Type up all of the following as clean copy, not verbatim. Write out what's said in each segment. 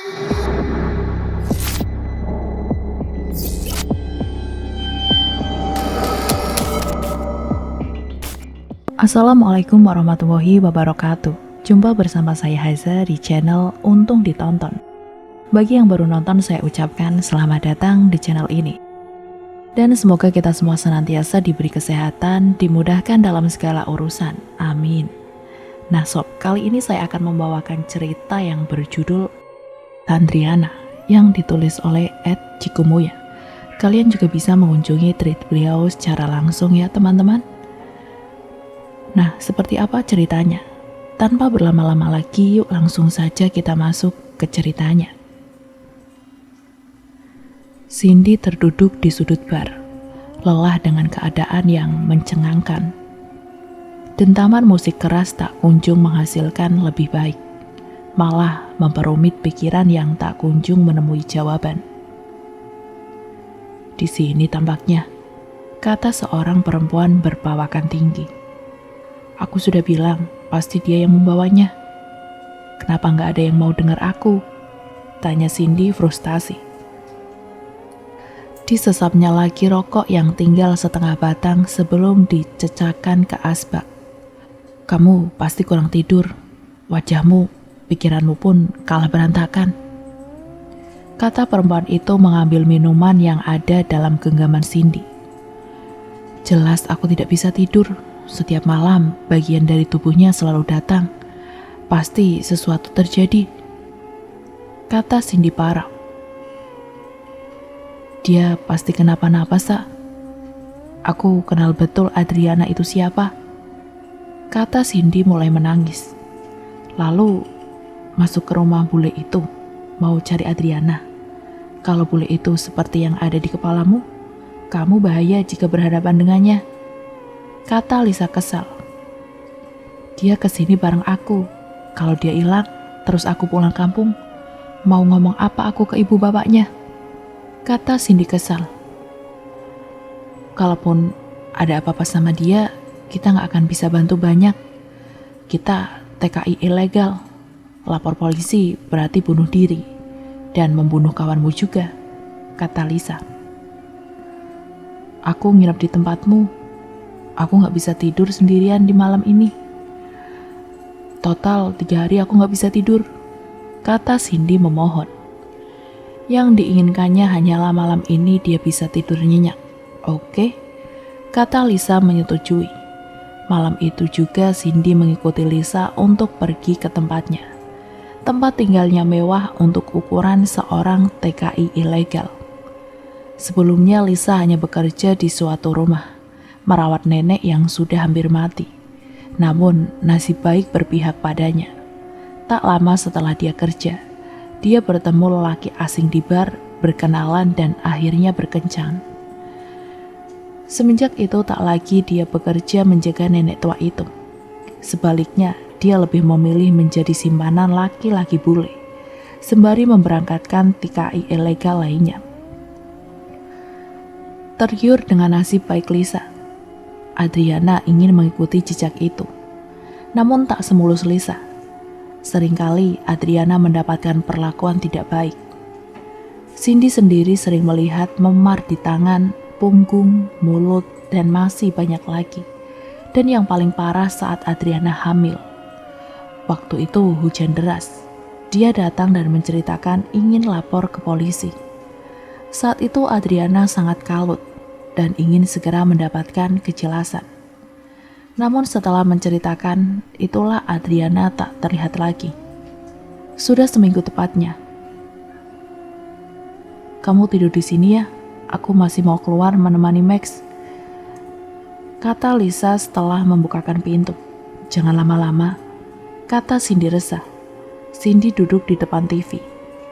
Assalamualaikum warahmatullahi wabarakatuh. Jumpa bersama saya Haza di channel Untung Ditonton. Bagi yang baru nonton, saya ucapkan selamat datang di channel ini. Dan semoga kita semua senantiasa diberi kesehatan, dimudahkan dalam segala urusan. Amin. Nah sob, kali ini saya akan membawakan cerita yang berjudul Tandriana yang ditulis oleh @cikumuya. Kalian juga bisa mengunjungi tweet beliau secara langsung ya teman-teman. Nah, seperti apa ceritanya? Tanpa berlama-lama lagi, yuk langsung saja kita masuk ke ceritanya. Cindy terduduk di sudut bar, lelah dengan keadaan yang mencengangkan. Dentaman musik keras tak kunjung menghasilkan lebih baik, malah memperumit pikiran yang tak kunjung menemui jawaban. Di sini tampaknya, kata seorang perempuan berpawakan tinggi. Aku sudah bilang, pasti dia yang membawanya. Kenapa nggak ada yang mau dengar aku? Tanya Cindy frustasi. Disesapnya lagi rokok yang tinggal setengah batang sebelum dicecahkan ke asbak. Kamu pasti kurang tidur. Wajahmu, pikiranmu pun kalah berantakan. Kata perempuan itu mengambil minuman yang ada dalam genggaman Cindy. Jelas aku tidak bisa tidur. Setiap malam, bagian dari tubuhnya selalu datang. Pasti sesuatu terjadi, kata Cindy parau. Dia pasti kenapa-napa, Sa. Aku kenal betul Adriana itu siapa, kata Cindy mulai menangis. Lalu, masuk ke rumah bule itu, mau cari Adriana. Kalau bule itu seperti yang ada di kepalamu, kamu bahaya jika berhadapan dengannya, kata Lisa kesal. Dia kesini bareng aku. Kalau dia hilang, terus aku pulang kampung, mau ngomong apa aku ke ibu bapaknya? Kata Cindy kesal. Kalaupun ada apa-apa sama dia, kita gak akan bisa bantu banyak. Kita TKI ilegal. Lapor polisi berarti bunuh diri. Dan membunuh kawanmu juga, kata Lisa. Aku nginep di tempatmu. Aku gak bisa tidur sendirian di malam ini. Total 3 hari aku gak bisa tidur, kata Cindy memohon. Yang diinginkannya hanyalah malam ini dia bisa tidur nyenyak. Oke, kata Lisa menyetujui. Malam itu juga Cindy mengikuti Lisa untuk pergi ke tempatnya. Tempat tinggalnya mewah untuk ukuran seorang TKI ilegal. Sebelumnya Lisa hanya bekerja di suatu rumah, merawat nenek yang sudah hampir mati. Namun nasib baik berpihak padanya. Tak lama setelah dia kerja, dia bertemu lelaki asing di bar, berkenalan dan akhirnya berkencan. Semenjak itu tak lagi dia bekerja menjaga nenek tua itu. Sebaliknya, dia lebih memilih menjadi simpanan laki-laki bule, sembari memberangkatkan TKI ilegal lainnya. Tergiur dengan nasib baik Lisa, Adriana ingin mengikuti jejak itu. Namun tak semulus Lisa. Seringkali Adriana mendapatkan perlakuan tidak baik. Cindy sendiri sering melihat memar di tangan, punggung, mulut, dan masih banyak lagi. Dan yang paling parah saat Adriana hamil. Waktu itu hujan deras. Dia datang dan menceritakan ingin lapor ke polisi. Saat itu Adriana sangat kalut dan ingin segera mendapatkan kejelasan. Namun setelah menceritakan, itulah Adriana tak terlihat lagi. Sudah seminggu tepatnya. Kamu tidur di sini ya? Aku masih mau keluar menemani Max, kata Lisa setelah membukakan pintu. Jangan lama-lama, kata Cindy resah. Cindy duduk di depan TV.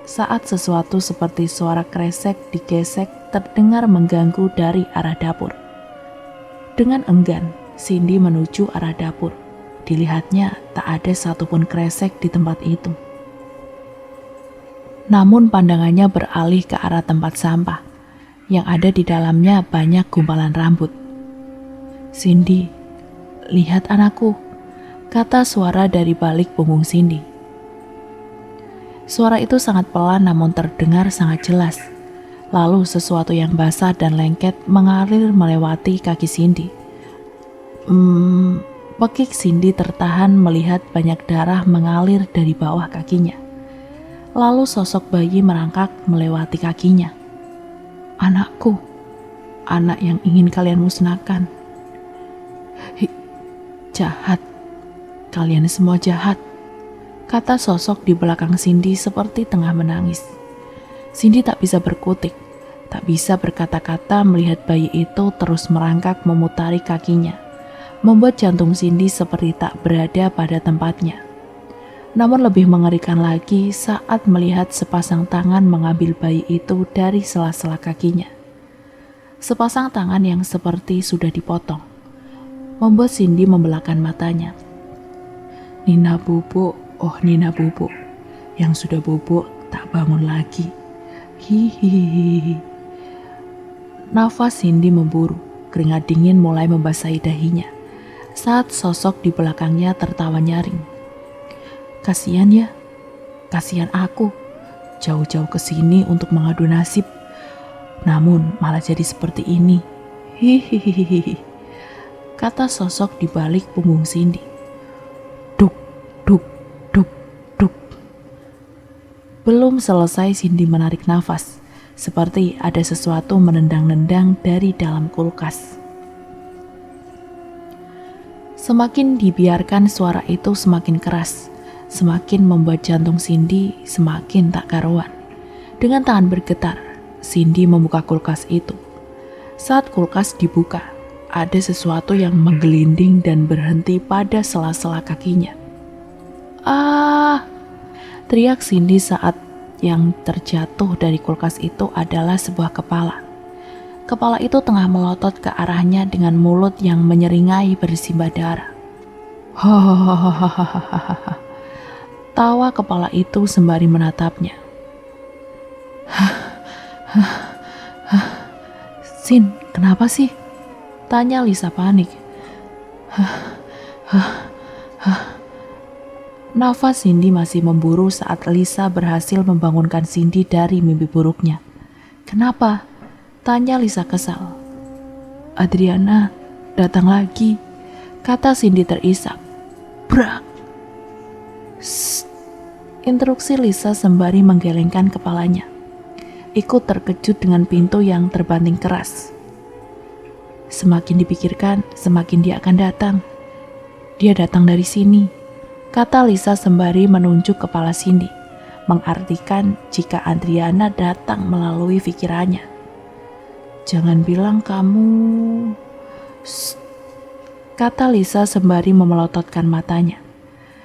Saat sesuatu seperti suara kresek digesek terdengar mengganggu dari arah dapur. Dengan enggan, Cindy menuju arah dapur. Dilihatnya tak ada satupun kresek di tempat itu. Namun pandangannya beralih ke arah tempat sampah. Yang ada di dalamnya banyak gumpalan rambut. Cindy, lihat anakku, kata suara dari balik punggung Cindy. Suara itu sangat pelan namun terdengar sangat jelas. Lalu sesuatu yang basah dan lengket mengalir melewati kaki Cindy. Pekik Cindy tertahan melihat banyak darah mengalir dari bawah kakinya. Lalu sosok bayi merangkak melewati kakinya. Anakku, anak yang ingin kalian musnahkan. Jahat, kalian semua jahat, kata sosok di belakang Cindy seperti tengah menangis. Cindy tak bisa berkutik, tak bisa berkata-kata melihat bayi itu terus merangkak memutari kakinya, membuat jantung Cindy seperti tak berada pada tempatnya. Namun lebih mengerikan lagi saat melihat sepasang tangan mengambil bayi itu dari sela-sela kakinya. Sepasang tangan yang seperti sudah dipotong, membuat Cindy membelahkan matanya. Nina bubuk, oh Nina bubuk, yang sudah bubuk tak bangun lagi. Hihihi. Nafas Cindy memburu, keringat dingin mulai membasahi dahinya saat sosok di belakangnya tertawa nyaring. Kasihan ya, kasihan aku, jauh-jauh ke sini untuk mengadu nasib, namun malah jadi seperti ini. Hihihi, kata sosok di balik punggung Cindy. Duk, duk, duk, duk. Belum selesai Cindy menarik nafas, seperti ada sesuatu menendang-nendang dari dalam kulkas. Semakin dibiarkan suara itu semakin keras, semakin membuat jantung Cindy semakin tak karuan. Dengan tangan bergetar, Cindy membuka kulkas itu. Saat kulkas dibuka, ada sesuatu yang menggelinding dan berhenti pada sela-sela kakinya. Ah! Teriak Cindy saat yang terjatuh dari kulkas itu adalah sebuah kepala. Kepala itu tengah melotot ke arahnya dengan mulut yang menyeringai bersimbah darah. Hahaha. Tawa kepala itu sembari menatapnya. Sin, kenapa sih? Tanya Lisa panik. Nafas Cindy masih memburu saat Lisa berhasil membangunkan Cindy dari mimpi buruknya. Kenapa? Tanya Lisa kesal. Adriana, datang lagi, kata Cindy terisak. Brak! Instruksi Lisa sembari menggelengkan kepalanya. Ikut terkejut dengan pintu yang terbanting keras. Semakin dipikirkan, semakin dia akan datang. Dia datang dari sini, kata Lisa sembari menunjuk kepala Cindy, mengartikan jika Adriana datang melalui pikirannya. Jangan bilang kamu... kata Lisa sembari memelototkan matanya.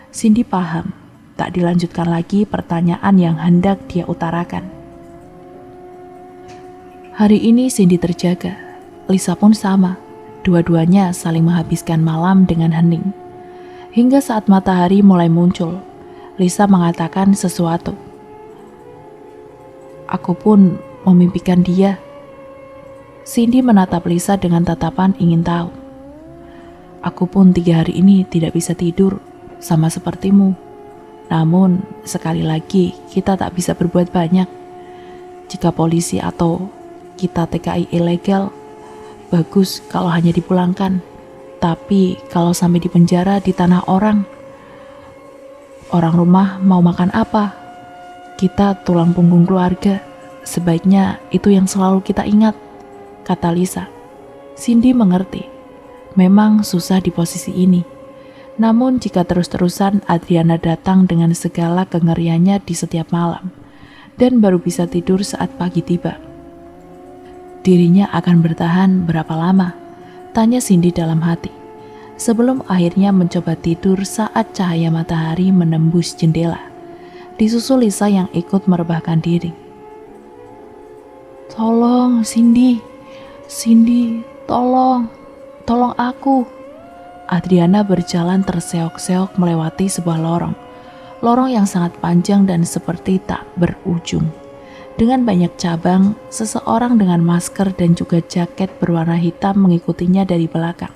Cindy paham, tak dilanjutkan lagi pertanyaan yang hendak dia utarakan. Hari ini Cindy terjaga, Lisa pun sama. Dua-duanya saling menghabiskan malam dengan hening. Hingga saat matahari mulai muncul, Lisa mengatakan sesuatu. Aku pun memimpikan dia. Cindy menatap Lisa dengan tatapan ingin tahu. Aku pun 3 hari ini tidak bisa tidur, sama sepertimu. Namun, sekali lagi kita tak bisa berbuat banyak. Jika polisi atau kita TKI ilegal, bagus kalau hanya dipulangkan. Tapi kalau sampai di penjara di tanah orang rumah mau makan apa? Kita tulang punggung keluarga. Sebaiknya itu yang selalu kita ingat, kata Lisa. Cindy mengerti. Memang susah di posisi ini. Namun jika terus-terusan Adriana datang dengan segala kengeriannya di setiap malam, dan baru bisa tidur saat pagi tiba, dirinya akan bertahan berapa lama? Tanya Cindy dalam hati, sebelum akhirnya mencoba tidur saat cahaya matahari menembus jendela, disusul Lisa yang ikut merebahkan diri. Tolong Cindy, tolong aku. Adriana berjalan terseok-seok melewati sebuah lorong yang sangat panjang dan seperti tak berujung. Dengan banyak cabang, seseorang dengan masker dan juga jaket berwarna hitam mengikutinya dari belakang.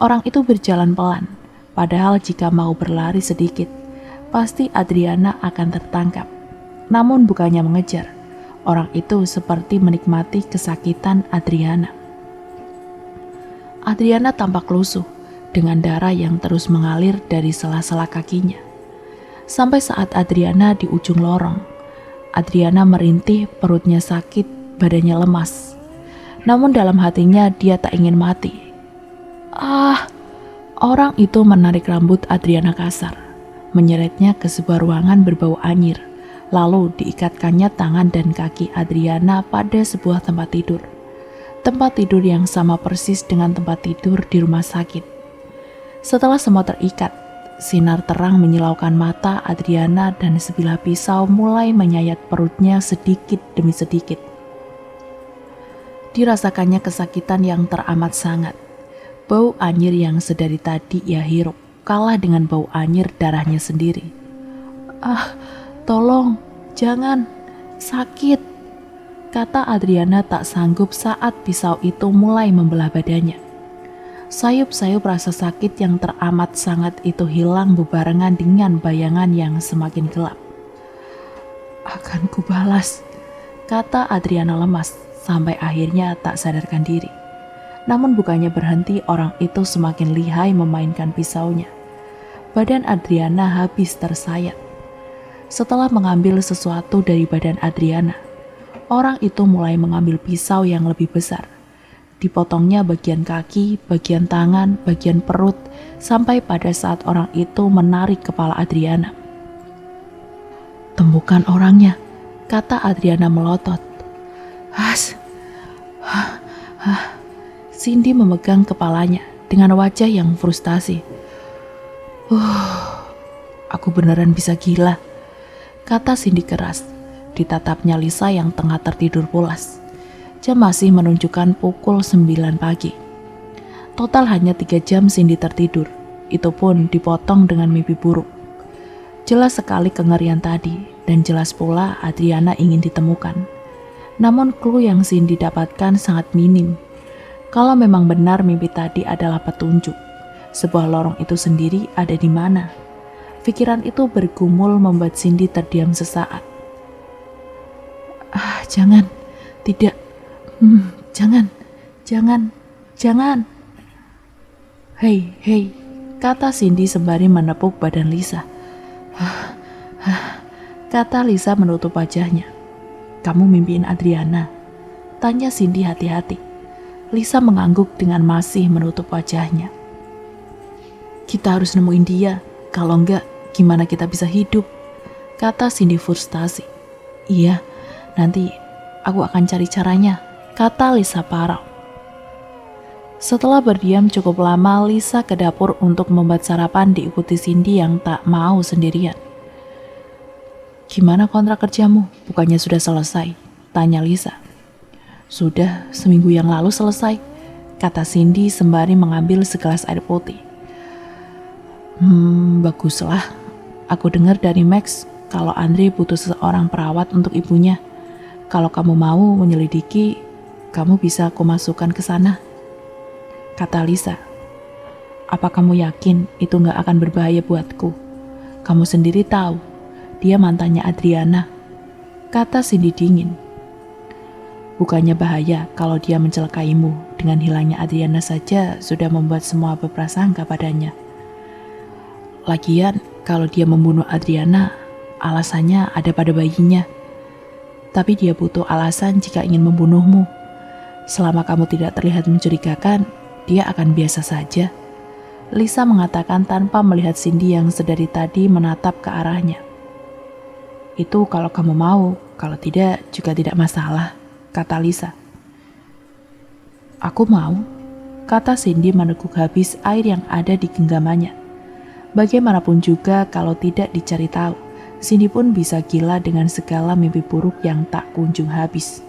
Orang itu berjalan pelan, padahal jika mau berlari sedikit, pasti Adriana akan tertangkap. Namun bukannya mengejar, orang itu seperti menikmati kesakitan Adriana. Adriana tampak lusuh dengan darah yang terus mengalir dari sela-sela kakinya. Sampai saat Adriana di ujung lorong, Adriana merintih, perutnya sakit, badannya lemas. Namun dalam hatinya dia tak ingin mati. Orang itu menarik rambut Adriana kasar, menyeretnya ke sebuah ruangan berbau anyir, lalu diikatkannya tangan dan kaki Adriana pada sebuah tempat tidur. Tempat tidur yang sama persis dengan tempat tidur di rumah sakit. Setelah semua terikat, sinar terang menyilaukan mata Adriana dan sebilah pisau mulai menyayat perutnya sedikit demi sedikit. Dirasakannya kesakitan yang teramat sangat. Bau anyir yang sedari tadi ia hirup kalah dengan bau anyir darahnya sendiri. Tolong, jangan, sakit, kata Adriana tak sanggup saat pisau itu mulai membelah badannya. Sayup-sayup rasa sakit yang teramat sangat itu hilang bebarengan dengan bayangan yang semakin gelap. Akan kubalas, kata Adriana lemas sampai akhirnya tak sadarkan diri. Namun bukannya berhenti, orang itu semakin lihai memainkan pisaunya. Badan Adriana habis tersayat. Setelah mengambil sesuatu dari badan Adriana, orang itu mulai mengambil pisau yang lebih besar. Dipotongnya bagian kaki, bagian tangan, bagian perut, sampai pada saat orang itu menarik kepala Adriana. Temukan orangnya, kata Adriana melotot. Cindy memegang kepalanya dengan wajah yang frustasi. Aku beneran bisa gila, kata Cindy keras. Ditatapnya Lisa yang tengah tertidur pulas. Jam masih menunjukkan pukul 9 pagi. Total hanya 3 jam Cindy tertidur. Itu pun dipotong dengan mimpi buruk. Jelas sekali kengerian tadi, dan jelas pula Adriana ingin ditemukan. Namun clue yang Cindy dapatkan sangat minim. Kalau memang benar mimpi tadi adalah petunjuk, sebuah lorong itu sendiri ada di mana? Pikiran itu bergumul membuat Cindy terdiam sesaat. Jangan, tidak, jangan. Hei, kata Cindy sembari menepuk badan Lisa. Kata Lisa menutup wajahnya. Kamu mimpiin Adriana? Tanya Cindy hati-hati. Lisa mengangguk dengan masih menutup wajahnya. Kita harus nemuin dia, kalau enggak gimana kita bisa hidup? Kata Cindy frustasi. Iya, nanti aku akan cari caranya, kata Lisa parau. Setelah berdiam cukup lama, Lisa ke dapur untuk membuat sarapan diikuti Cindy yang tak mau sendirian. Gimana kontrak kerjamu? Bukannya sudah selesai? Tanya Lisa. Sudah, seminggu yang lalu selesai, kata Cindy sembari mengambil segelas air putih. Baguslah. Aku dengar dari Max kalau Andre butuh seorang perawat untuk ibunya. Kalau kamu mau menyelidiki, kamu bisa aku masukkan ke sana, kata Lisa. Apa kamu yakin itu gak akan berbahaya buatku? Kamu sendiri tahu, dia mantannya Adriana, kata Cindy dingin. Bukannya bahaya kalau dia mencelakaimu. Dengan hilangnya Adriana saja sudah membuat semua berprasangka padanya. Lagian, kalau dia membunuh Adriana, alasannya ada pada bayinya. Tapi dia butuh alasan jika ingin membunuhmu. Selama kamu tidak terlihat mencurigakan, dia akan biasa saja. Lisa mengatakan tanpa melihat Cindy yang sedari tadi menatap ke arahnya. Itu kalau kamu mau, kalau tidak juga tidak masalah, kata Lisa. Aku mau, kata Cindy meneguk habis air yang ada di genggamannya. Bagaimanapun juga kalau tidak dicari tahu, Cindy pun bisa gila dengan segala mimpi buruk yang tak kunjung habis.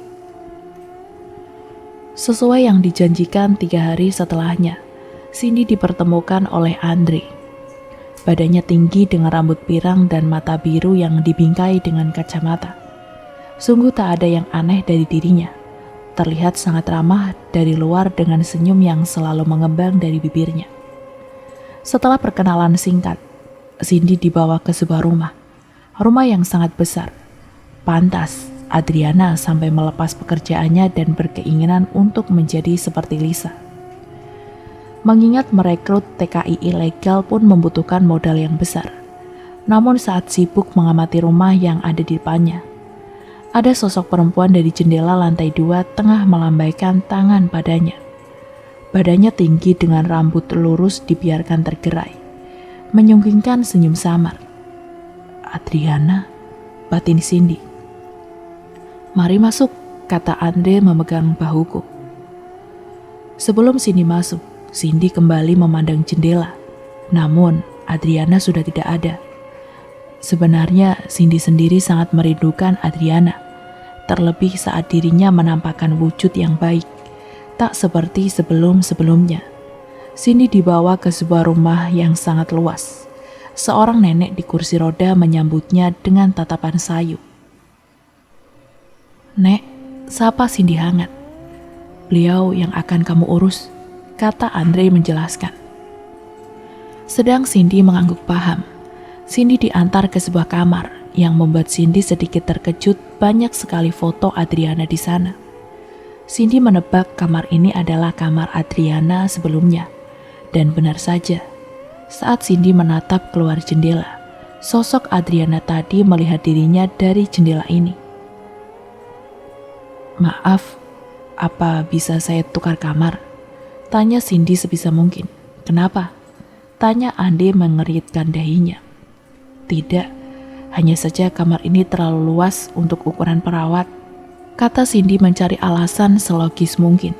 Sesuai yang dijanjikan 3 hari setelahnya, Cindy dipertemukan oleh Andre. Badannya tinggi dengan rambut pirang dan mata biru yang dibingkai dengan kacamata. Sungguh tak ada yang aneh dari dirinya. Terlihat sangat ramah dari luar dengan senyum yang selalu mengembang dari bibirnya. Setelah perkenalan singkat, Cindy dibawa ke sebuah rumah yang sangat besar. Pantas Adriana sampai melepas pekerjaannya dan berkeinginan untuk menjadi seperti Lisa. Mengingat merekrut TKI ilegal pun membutuhkan modal yang besar. Namun saat sibuk mengamati rumah yang ada di depannya, ada sosok perempuan dari jendela lantai 2 tengah melambaikan tangan padanya. Badannya tinggi dengan rambut lurus dibiarkan tergerai, menyunggingkan senyum samar. Adriana, batin Cindy. Mari masuk, kata Andre memegang bahuku. Sebelum Cindy masuk, Cindy kembali memandang jendela. Namun, Adriana sudah tidak ada. Sebenarnya, Cindy sendiri sangat merindukan Adriana. Terlebih saat dirinya menampakkan wujud yang baik, tak seperti sebelum-sebelumnya. Cindy dibawa ke sebuah rumah yang sangat luas. Seorang nenek di kursi roda menyambutnya dengan tatapan sayu. Nek, sapa Cindy hangat. Beliau yang akan kamu urus, kata Andre menjelaskan. Sedang Cindy mengangguk paham. Cindy diantar ke sebuah kamar yang membuat Cindy sedikit terkejut. Banyak sekali foto Adriana di sana. Cindy menebak kamar ini adalah kamar Adriana sebelumnya. Dan benar saja, saat Cindy menatap keluar jendela, sosok Adriana tadi melihat dirinya dari jendela ini. Maaf, apa bisa saya tukar kamar? Tanya Cindy sebisa mungkin. Kenapa? Tanya Ande mengeritkan dahinya. Tidak, hanya saja kamar ini terlalu luas untuk ukuran perawat, kata Cindy mencari alasan selogis mungkin.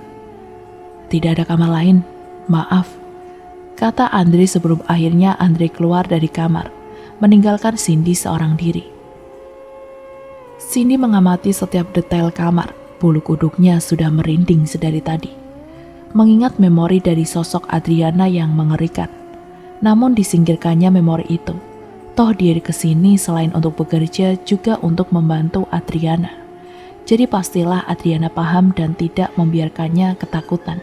Tidak ada kamar lain, maaf, kata Andre sebelum akhirnya Andre keluar dari kamar, meninggalkan Cindy seorang diri. Cindy mengamati setiap detail kamar, bulu kuduknya sudah merinding sedari tadi. Mengingat memori dari sosok Adriana yang mengerikan. Namun disingkirkannya memori itu. Toh dia kesini selain untuk bekerja juga untuk membantu Adriana. Jadi pastilah Adriana paham dan tidak membiarkannya ketakutan.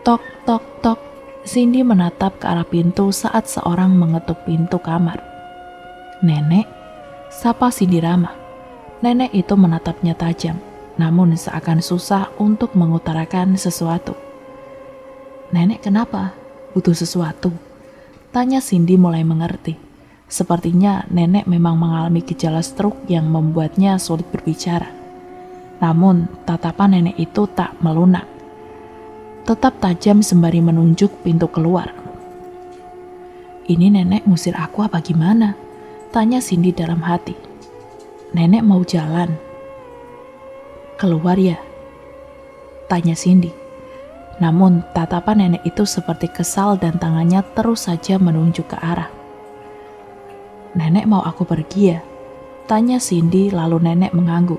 Tok, tok, tok. Cindy menatap ke arah pintu saat seorang mengetuk pintu kamar. Nenek, sapa Cindy ramah. Nenek itu menatapnya tajam, namun seakan susah untuk mengutarakan sesuatu. Nenek kenapa? Butuh sesuatu? Tanya Cindy mulai mengerti. Sepertinya nenek memang mengalami gejala stroke yang membuatnya sulit berbicara. Namun tatapan nenek itu tak melunak. Tetap tajam sembari menunjuk pintu keluar. Ini nenek ngusir aku apa gimana? Tanya Cindy dalam hati. Nenek mau jalan. Keluar ya? Tanya Cindy. Namun tatapan nenek itu seperti kesal dan tangannya terus saja menunjuk ke arah. Nenek mau aku pergi ya? Tanya Cindy lalu nenek mengangguk.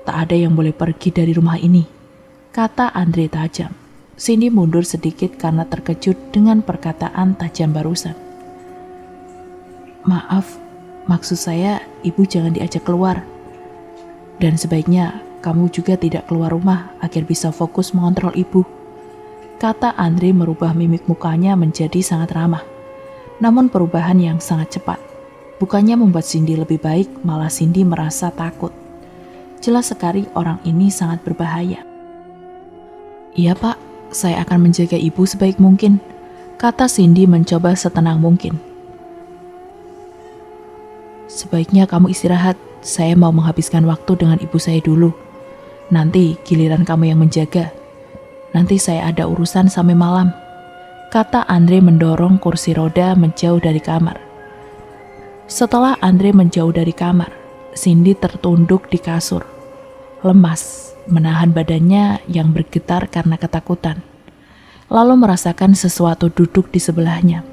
Tak ada yang boleh pergi dari rumah ini, kata Andre tajam. Cindy mundur sedikit karena terkejut dengan perkataan tajam barusan. Maaf, maksud saya ibu jangan diajak keluar. Dan sebaiknya kamu juga tidak keluar rumah agar bisa fokus mengontrol ibu, kata Andre merubah mimik mukanya menjadi sangat ramah. Namun perubahan yang sangat cepat. Bukannya membuat Cindy lebih baik, malah Cindy merasa takut. Jelas sekali orang ini sangat berbahaya. Iya pak, saya akan menjaga ibu sebaik mungkin, kata Cindy mencoba setenang mungkin. Sebaiknya kamu istirahat, saya mau menghabiskan waktu dengan ibu saya dulu. Nanti giliran kamu yang menjaga. Nanti saya ada urusan sampai malam, kata Andre mendorong kursi roda menjauh dari kamar. Setelah Andre menjauh dari kamar, Cindy tertunduk di kasur. Lemas, menahan badannya yang bergetar karena ketakutan. Lalu merasakan sesuatu duduk di sebelahnya.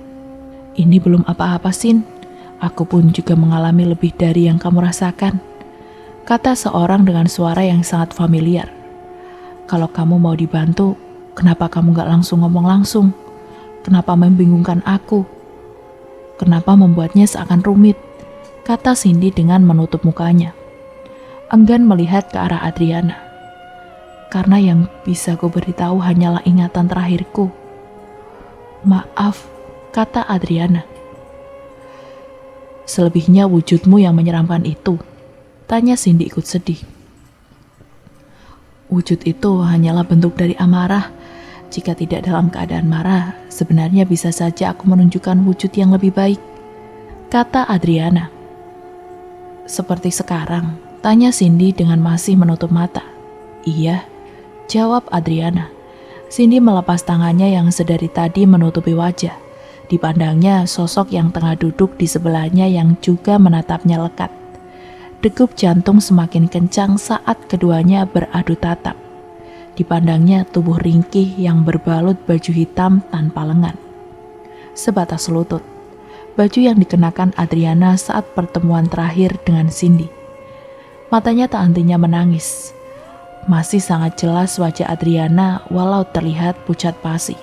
Ini belum apa-apa, Sin. Aku pun juga mengalami lebih dari yang kamu rasakan, kata seorang dengan suara yang sangat familiar. Kalau kamu mau dibantu, kenapa kamu gak langsung ngomong langsung? Kenapa membingungkan aku? Kenapa membuatnya seakan rumit? Kata Cindy dengan menutup mukanya. Enggan melihat ke arah Adriana. Karena yang bisa ku beritahu hanyalah ingatan terakhirku. Maaf, kata Adriana. Selebihnya wujudmu yang menyeramkan itu, tanya Cindy ikut sedih. Wujud itu hanyalah bentuk dari amarah. Jika tidak dalam keadaan marah, sebenarnya bisa saja aku menunjukkan wujud yang lebih baik, kata Adriana. Seperti sekarang, tanya Cindy dengan masih menutup mata. Iya, jawab Adriana. Cindy melepas tangannya yang sedari tadi menutupi wajah. Dipandangnya sosok yang tengah duduk di sebelahnya yang juga menatapnya lekat. Degup jantung semakin kencang saat keduanya beradu tatap. Dipandangnya tubuh ringkih yang berbalut baju hitam tanpa lengan. Sebatas lutut. Baju yang dikenakan Adriana saat pertemuan terakhir dengan Cindy. Matanya tak hentinya menangis. Masih sangat jelas wajah Adriana walau terlihat pucat pasi.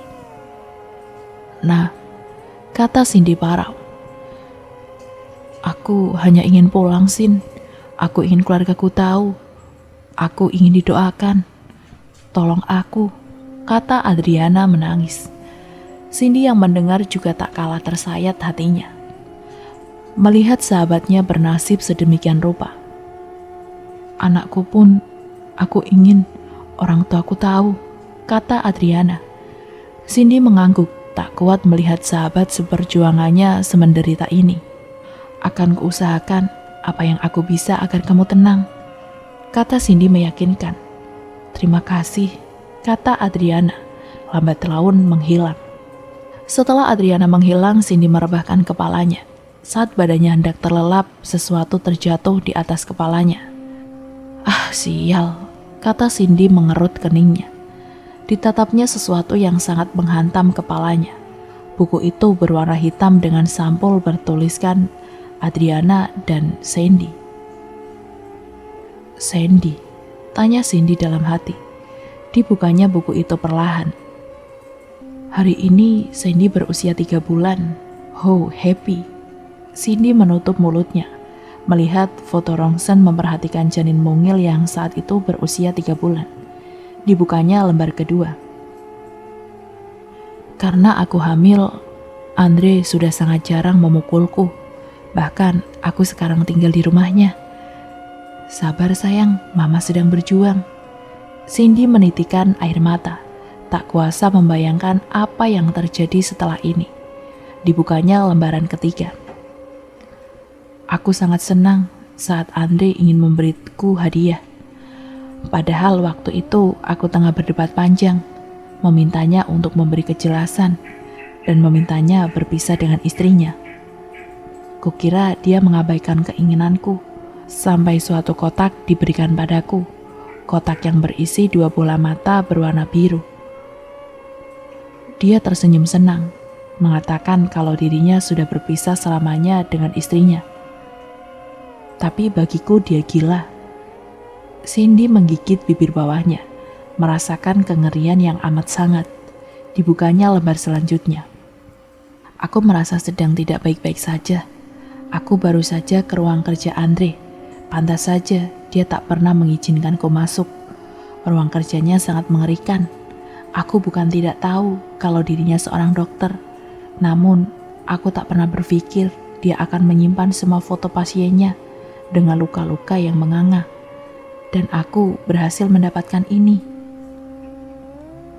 Nah, kata Cindy parau. Aku hanya ingin pulang, Sin. Aku ingin keluargaku tahu. Aku ingin didoakan. Tolong aku, kata Adriana menangis. Cindy yang mendengar juga tak kalah tersayat hatinya. Melihat sahabatnya bernasib sedemikian rupa. Anakku pun, aku ingin orang tuaku tahu, kata Adriana. Cindy mengangguk, tak kuat melihat sahabat seperjuangannya semenderita ini. Akan kuusahakan apa yang aku bisa agar kamu tenang, kata Cindy meyakinkan. Terima kasih, kata Adriana. Lambat laun menghilang. Setelah Adriana menghilang, Cindy merebahkan kepalanya. Saat badannya hendak terlelap, sesuatu terjatuh di atas kepalanya. Ah, sial, kata Cindy mengerut keningnya. Ditatapnya sesuatu yang sangat menghantam kepalanya. Buku itu berwarna hitam dengan sampul bertuliskan Adriana dan Sandy. Sandy, tanya Cindy dalam hati. Dibukanya buku itu perlahan. Hari ini Sandy berusia 3 bulan. Oh, happy. Cindy menutup mulutnya, melihat foto rongsen memperhatikan janin mungil yang saat itu berusia 3 bulan. Dibukanya lembar kedua. Karena aku hamil, Andre sudah sangat jarang memukulku. Bahkan aku sekarang tinggal di rumahnya. Sabar sayang, Mama sedang berjuang. Cindy menitikan air mata, tak kuasa membayangkan apa yang terjadi setelah ini. Dibukanya lembaran ketiga. Aku sangat senang saat Andre ingin memberiku hadiah. Padahal waktu itu aku tengah berdebat panjang, memintanya untuk memberi kejelasan, dan memintanya berpisah dengan istrinya. Kukira dia mengabaikan keinginanku, sampai suatu kotak diberikan padaku. Kotak yang berisi 2 bola mata berwarna biru. Dia tersenyum senang, mengatakan kalau dirinya sudah berpisah selamanya dengan istrinya. Tapi bagiku dia gila. Cindy menggigit bibir bawahnya, merasakan kengerian yang amat sangat. Dibukanya lembar selanjutnya. Aku merasa sedang tidak baik-baik saja. Aku baru saja ke ruang kerja Andre. Pantas saja dia tak pernah mengizinkanku masuk. Ruang kerjanya sangat mengerikan. Aku bukan tidak tahu kalau dirinya seorang dokter. Namun, aku tak pernah berpikir dia akan menyimpan semua foto pasiennya dengan luka-luka yang menganga. Dan aku berhasil mendapatkan ini.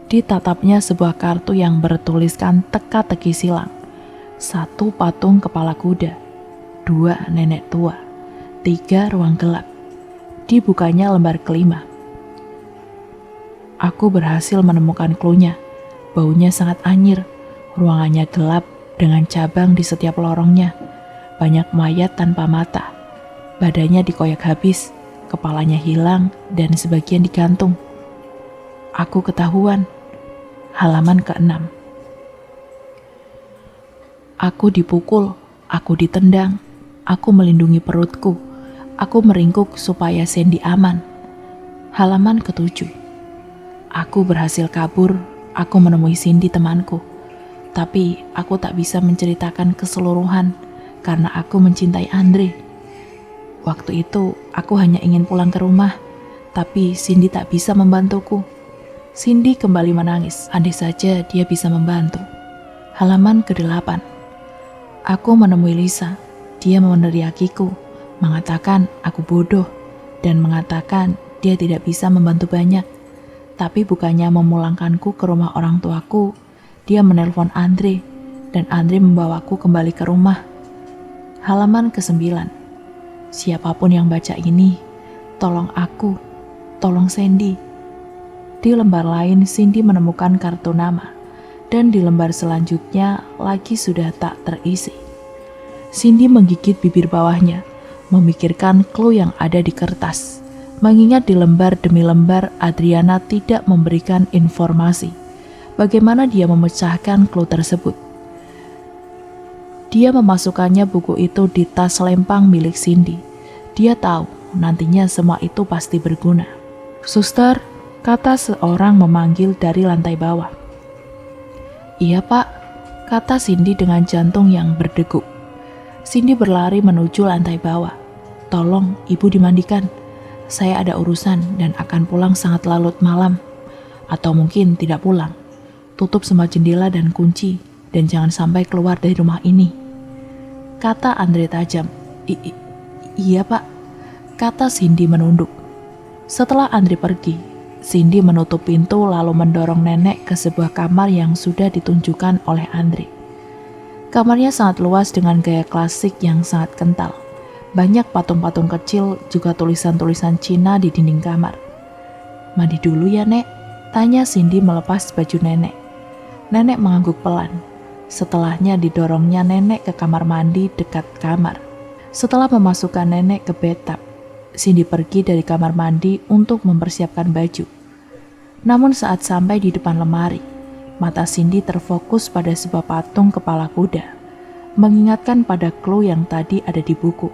Ditatapnya sebuah kartu yang bertuliskan teka-teki silang. 1 patung kepala kuda. 2 nenek tua, 3 ruang gelap. Dibukanya lembar kelima. Aku berhasil menemukan cluenya. Baunya sangat anyir, ruangannya gelap dengan cabang di setiap lorongnya. Banyak mayat tanpa mata. Badannya dikoyak habis, kepalanya hilang dan sebagian digantung. Aku ketahuan. Halaman ke-6. Aku dipukul, aku ditendang. Aku melindungi perutku. Aku meringkuk supaya Sandy aman. Halaman ke-7. Aku berhasil kabur. Aku menemui Cindy temanku. Tapi aku tak bisa menceritakan keseluruhan karena aku mencintai Andre. Waktu itu aku hanya ingin pulang ke rumah. Tapi Cindy tak bisa membantuku. Cindy kembali menangis. Andai saja dia bisa membantu. Halaman ke-8. Aku menemui Lisa. Dia meneriakiku, mengatakan aku bodoh, dan mengatakan dia tidak bisa membantu banyak. Tapi bukannya memulangkanku ke rumah orang tuaku, dia menelpon Andre, dan Andre membawaku kembali ke rumah. Halaman ke-9. Siapapun yang baca ini, tolong aku, tolong Sandy. Di lembar lain, Cindy menemukan kartu nama, dan di lembar selanjutnya lagi sudah tak terisi. Cindy menggigit bibir bawahnya, memikirkan clue yang ada di kertas. Mengingat di lembar demi lembar Adriana tidak memberikan informasi bagaimana dia memecahkan clue tersebut. Dia memasukkannya buku itu di tas lempang milik Cindy. Dia tahu nantinya semua itu pasti berguna. "Suster," kata seorang memanggil dari lantai bawah. "Iya pak," kata Cindy dengan jantung yang berdegup. Cindy berlari menuju lantai bawah. "Tolong ibu dimandikan. Saya ada urusan dan akan pulang sangat larut malam. Atau mungkin tidak pulang. Tutup semua jendela dan kunci, dan jangan sampai keluar dari rumah ini," kata Andre tajam. Iya pak," kata Cindy menunduk. Setelah Andre pergi, Cindy menutup pintu lalu mendorong nenek ke sebuah kamar yang sudah ditunjukkan oleh Andre. Kamarnya sangat luas dengan gaya klasik yang sangat kental. Banyak patung-patung kecil, juga tulisan-tulisan Cina di dinding kamar. "Mandi dulu ya, Nek?" tanya Cindy melepas baju nenek. Nenek mengangguk pelan. Setelahnya didorongnya nenek ke kamar mandi dekat kamar. Setelah memasukkan nenek ke bathtub, Cindy pergi dari kamar mandi untuk mempersiapkan baju. Namun saat sampai di depan lemari, mata Cindy terfokus pada sebuah patung kepala kuda, mengingatkan pada clue yang tadi ada di buku.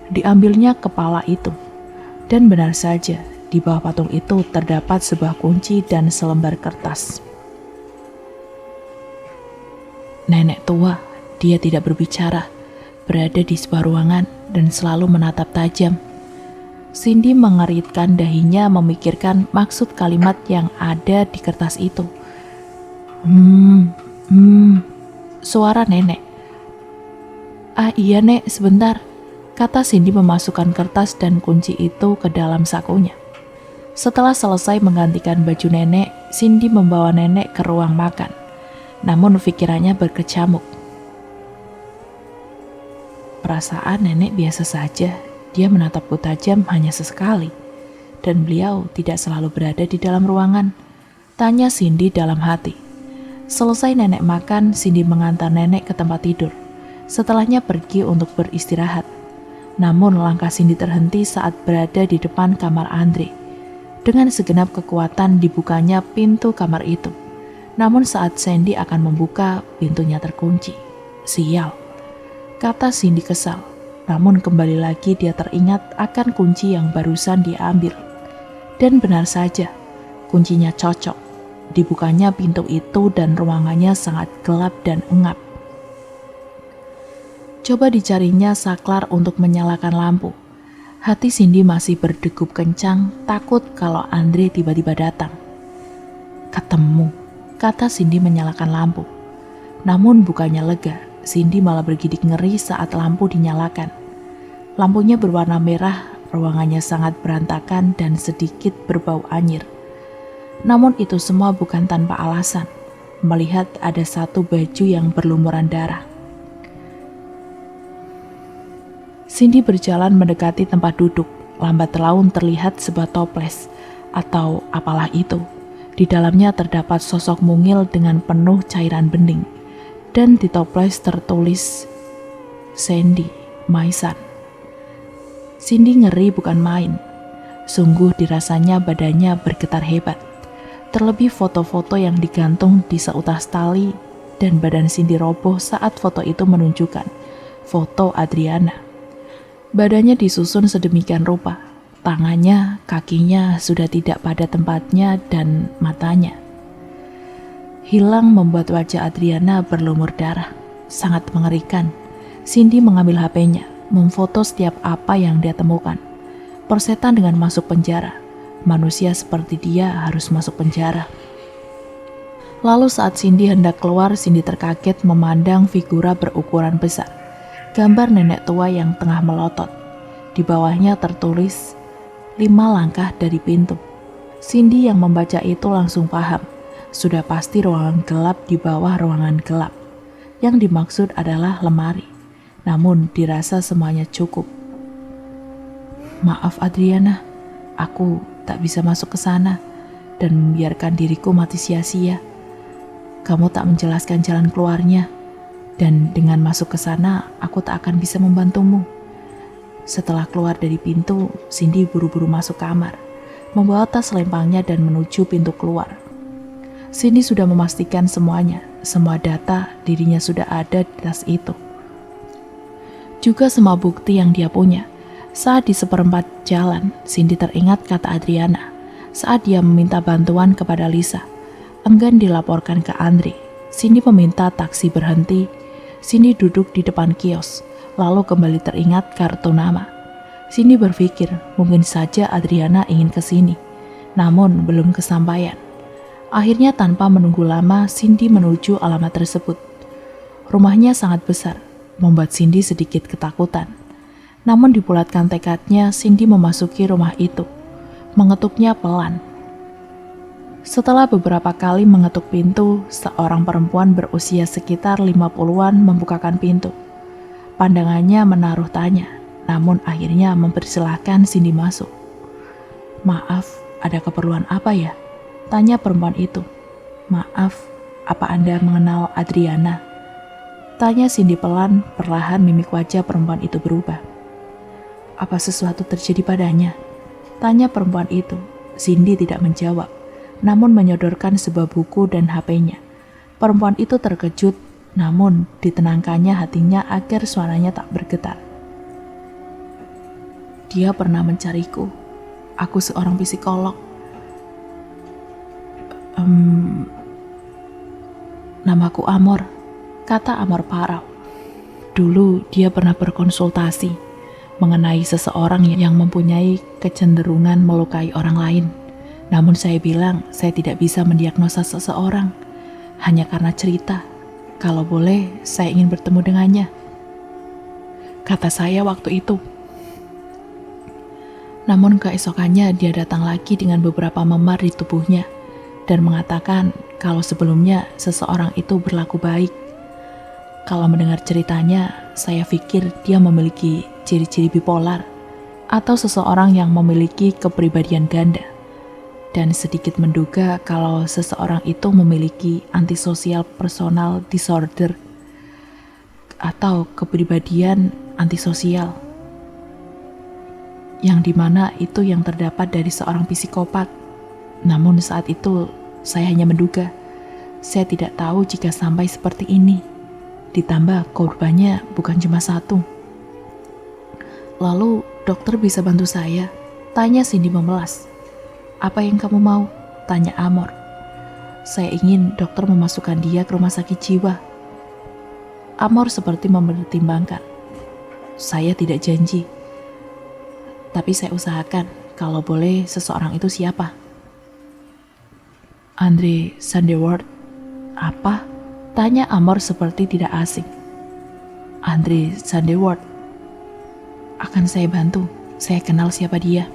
Diambilnya kepala itu, dan benar saja di bawah patung itu terdapat sebuah kunci dan selembar kertas. Nenek tua, dia tidak berbicara, berada di sebuah ruangan dan selalu menatap tajam. Cindy mengeritkan dahinya memikirkan maksud kalimat yang ada di kertas itu. Suara nenek. "Ah iya nek, sebentar," kata Cindy memasukkan kertas dan kunci itu ke dalam sakunya. Setelah selesai menggantikan baju nenek, Cindy membawa nenek ke ruang makan. Namun pikirannya berkecamuk. Perasaan nenek biasa saja, dia menatapku tajam hanya sesekali. Dan beliau tidak selalu berada di dalam ruangan, tanya Cindy dalam hati. Selesai nenek makan, Cindy mengantar nenek ke tempat tidur. Setelahnya pergi untuk beristirahat. Namun langkah Cindy terhenti saat berada di depan kamar Andre. Dengan segenap kekuatan dibukanya pintu kamar itu. Namun saat Sandy akan membuka, pintunya terkunci. "Sial," kata Cindy kesal. Namun kembali lagi dia teringat akan kunci yang barusan dia ambil. Dan benar saja, kuncinya cocok. Dibukanya pintu itu dan ruangannya sangat gelap dan engap. Coba dicarinya saklar untuk menyalakan lampu. Hati Cindy masih berdegup kencang, takut kalau Andre tiba-tiba datang. "Ketemu," kata Cindy menyalakan lampu. Namun bukannya lega, Cindy malah bergidik ngeri saat lampu dinyalakan. Lampunya berwarna merah, ruangannya sangat berantakan dan sedikit berbau anyir. Namun itu semua bukan tanpa alasan, melihat ada satu baju yang berlumuran darah. Cindy berjalan mendekati tempat duduk. Lambat laun terlihat sebuah toples, atau apalah itu. Di dalamnya terdapat sosok mungil dengan penuh cairan bening. Dan di toples tertulis, "Sandy, my son." Cindy ngeri bukan main. Sungguh dirasanya badannya bergetar hebat. Terlebih foto-foto yang digantung di seutas tali, dan badan Cindy roboh saat foto itu menunjukkan foto Adriana. Badannya disusun sedemikian rupa. Tangannya, kakinya sudah tidak pada tempatnya dan matanya hilang membuat wajah Adriana berlumur darah. Sangat mengerikan. Cindy mengambil HP-nya, memfoto setiap apa yang dia temukan. Persetan dengan masuk penjara. Manusia seperti dia harus masuk penjara. Lalu saat Cindy hendak keluar, Cindy terkaget memandang figura berukuran besar. Gambar nenek tua yang tengah melotot. Di bawahnya tertulis 5 langkah dari pintu. Cindy yang membaca itu langsung paham. Sudah pasti ruangan gelap di bawah ruangan gelap. Yang dimaksud adalah lemari. Namun dirasa semuanya cukup. Maaf Adriana, aku tak bisa masuk ke sana dan membiarkan diriku mati sia-sia. Kamu tak menjelaskan jalan keluarnya, dan dengan masuk ke sana, aku tak akan bisa membantumu. Setelah keluar dari pintu, Cindy buru-buru masuk kamar, membawa tas lempangnya dan menuju pintu keluar. Cindy sudah memastikan semuanya, semua data dirinya sudah ada di tas itu. Juga semua bukti yang dia punya. Saat di seperempat jalan, Cindy teringat kata Adriana saat dia meminta bantuan kepada Lisa. Enggan dilaporkan ke Andre. Cindy meminta taksi berhenti. Cindy duduk di depan kios, lalu kembali teringat kartu nama. Cindy berpikir mungkin saja Adriana ingin ke sini, namun belum kesampaian. Akhirnya tanpa menunggu lama, Cindy menuju alamat tersebut. Rumahnya sangat besar, membuat Cindy sedikit ketakutan. Namun dibulatkan tekadnya, Cindy memasuki rumah itu. Mengetuknya pelan. Setelah beberapa kali mengetuk pintu, seorang perempuan berusia sekitar 50-an membukakan pintu. Pandangannya menaruh tanya, namun akhirnya mempersilahkan Cindy masuk. Maaf, ada keperluan apa ya? Tanya perempuan itu. Maaf, apa Anda mengenal Adriana? Tanya Cindy pelan, perlahan mimik wajah perempuan itu berubah. Apa sesuatu terjadi padanya? Tanya perempuan itu. Cindy tidak menjawab, namun menyodorkan sebuah buku dan HP-nya. Perempuan itu terkejut, namun ditenangkannya hatinya agar suaranya tak bergetar. Dia pernah mencariku. Aku seorang psikolog. Namaku Amor, kata Amor parau. Dulu dia pernah berkonsultasi mengenai seseorang yang mempunyai kecenderungan melukai orang lain. Namun saya bilang saya tidak bisa mendiagnosa seseorang hanya karena cerita. Kalau boleh saya ingin bertemu dengannya, kata saya waktu itu. Namun keesokannya dia datang lagi dengan beberapa memar di tubuhnya dan mengatakan kalau sebelumnya seseorang itu berlaku baik. Kalau mendengar ceritanya, saya pikir dia memiliki ciri-ciri bipolar atau seseorang yang memiliki kepribadian ganda. Dan sedikit menduga kalau seseorang itu memiliki antisocial personal disorder atau kepribadian antisosial, yang dimana itu yang terdapat dari seorang psikopat. Namun saat itu saya hanya menduga. Saya tidak tahu jika sampai seperti ini. Ditambah korbannya bukan cuma satu. Lalu dokter bisa bantu saya? Tanya Cindy memelas. Apa yang kamu mau? Tanya Amor. Saya ingin dokter memasukkan dia ke rumah sakit jiwa. Amor seperti mempertimbangkan. Saya tidak janji. Tapi saya usahakan. Kalau boleh seseorang itu siapa? Andre Sandeward. Apa? Tanya Amor seperti tidak asing. Andre Sandeward. Akan saya bantu. Saya kenal siapa dia,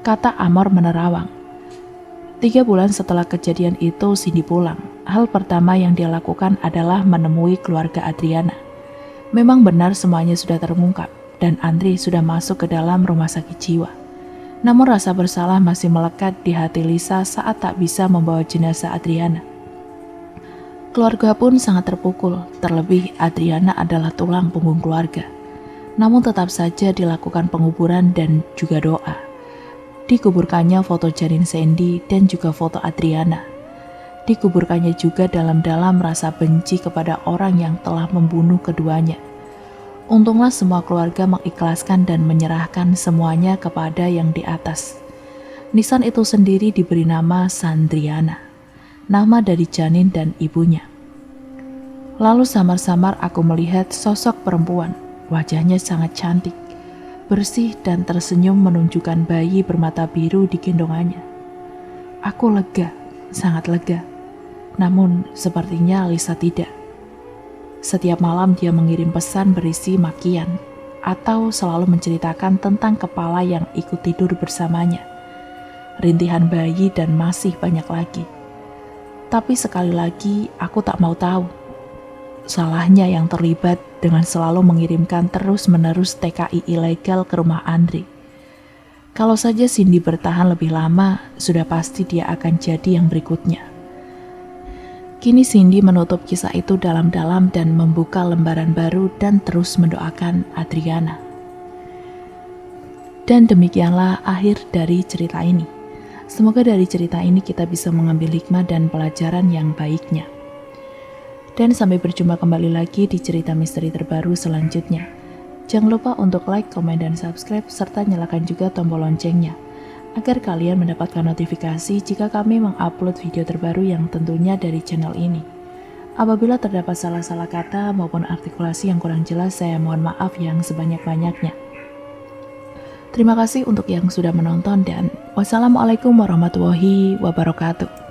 kata Amor menerawang. 3 bulan setelah kejadian itu, Cindy pulang. Hal pertama yang dia lakukan adalah menemui keluarga Adriana. Memang benar semuanya sudah terungkap dan Andre sudah masuk ke dalam rumah sakit jiwa. Namun rasa bersalah masih melekat di hati Lisa saat tak bisa membawa jenazah Adriana. Keluarga pun sangat terpukul, terlebih Adriana adalah tulang punggung keluarga. Namun tetap saja dilakukan penguburan dan juga doa. Dikuburkannya foto janin Sandy dan juga foto Adriana. Dikuburkannya juga dalam-dalam rasa benci kepada orang yang telah membunuh keduanya. Untunglah semua keluarga mengikhlaskan dan menyerahkan semuanya kepada yang di atas. Nisan itu sendiri diberi nama Sandriana, nama dari janin dan ibunya. Lalu samar-samar aku melihat sosok perempuan, wajahnya sangat cantik, bersih dan tersenyum menunjukkan bayi bermata biru di gendongannya. Aku lega, sangat lega. Namun sepertinya Lisa tidak. Setiap malam dia mengirim pesan berisi makian atau selalu menceritakan tentang kepala yang ikut tidur bersamanya, rintihan bayi, dan masih banyak lagi. Tapi sekali lagi aku tak mau tahu. Salahnya yang terlibat dengan selalu mengirimkan terus-menerus TKI ilegal ke rumah Andre. Kalau saja Cindy bertahan lebih lama, sudah pasti dia akan jadi yang berikutnya. Kini Cindy menutup kisah itu dalam-dalam dan membuka lembaran baru dan terus mendoakan Adriana. Dan demikianlah akhir dari cerita ini. Semoga dari cerita ini kita bisa mengambil hikmah dan pelajaran yang baiknya. Dan sampai berjumpa kembali lagi di cerita misteri terbaru selanjutnya. Jangan lupa untuk like, komen, dan subscribe, serta nyalakan juga tombol loncengnya, agar kalian mendapatkan notifikasi jika kami mengupload video terbaru yang tentunya dari channel ini. Apabila terdapat salah-salah kata maupun artikulasi yang kurang jelas, saya mohon maaf yang sebanyak-banyaknya. Terima kasih untuk yang sudah menonton dan wassalamualaikum warahmatullahi wabarakatuh.